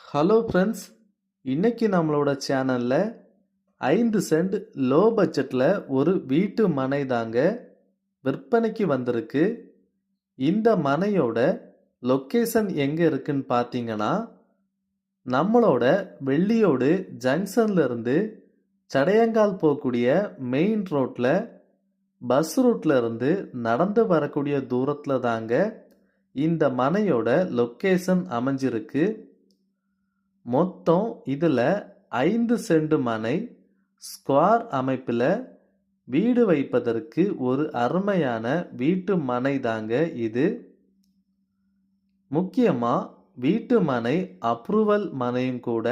Hello friends, இன்னைக்கு நம்மளோட சேனல்ல 5 சென்ட் லோ பட்ஜெட்ல ஒரு வீட்டு மனை தாங்க விற்பனைக்கு வந்திருக்கு. இந்த மனையோட லொக்கேஷன் எங்க இருக்குன்னு பார்த்தீங்கன்னா, நம்மளோட வெள்ளியோடு ஜங்ஷன்ல இருந்து சடையங்கால் போகக்கூடிய மெயின் ரோட்ல பஸ் ரூட்ல இருந்து நடந்து வரக்கூடிய தூரத்துல தாங்க இந்த மனையோட லொக்கேஷன் அமைஞ்சிருக்கு. மொத்தம் இதில் 5 சென்ட் மனை ஸ்கொயர் அமைப்பில் வீடு வைப்பதற்கு ஒரு அருமையான வீட்டு மனை தாங்க இது. முக்கியமாக வீட்டு மனை அப்ரூவல் மனையும் கூட.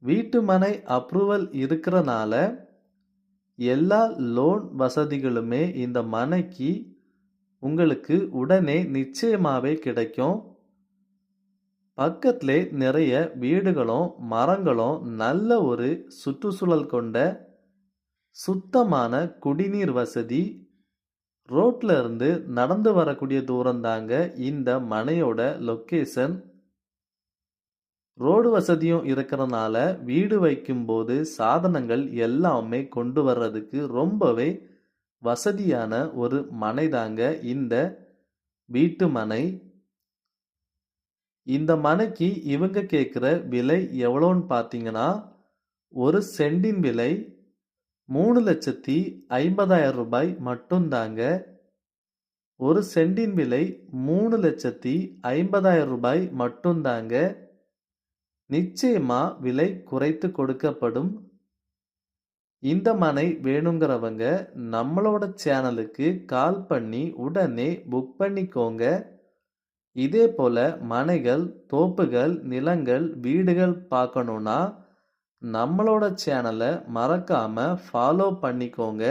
வீட்டு மனை அப்ரூவல் இருக்கிறனால எல்லா லோன் வசதிகளுமே இந்த மனைக்கு உங்களுக்கு உடனே நிச்சயமாகவே கிடைக்கும். பக்கத்திலே நிறைய வீடுகளும் மரங்களும் நல்ல ஒரு சுற்றுச்சூழல் கொண்ட சுத்தமான குடிநீர் வசதி, ரோட்ல இருந்து நடந்து வரக்கூடிய தூரம் தாங்க இந்த மனையோட லொக்கேஷன். ரோடு வசதியும் இருக்கிறனால வீடு வைக்கும்போது சாதனங்கள் எல்லாமே கொண்டு வர்றதுக்கு ரொம்பவே வசதியான ஒரு மனை தாங்க இந்த வீட்டு மனை. இந்த மனைக்கு இவங்க கேட்குற விலை எவ்வளோன்னு பார்த்தீங்கன்னா, ஒரு சென்டின் விலை 3,50,000 ரூபாய் மட்டும்தாங்க. ஒரு சென்டின் விலை 3,50,000 ரூபாய் மட்டும்தாங்க. நிச்சயமா விலை குறைத்து கொடுக்கப்படும். இந்த மனை வேணுங்கிறவங்க நம்மளோட சேனலுக்கு கால் பண்ணி உடனே புக் பண்ணிக்கோங்க. இதே போல மனைகள், தோப்புகள், நிலங்கள், வீடுகள் பார்க்கணுன்னா நம்மளோட சேனலை மறக்காம ஃபாலோ பண்ணிக்கோங்க.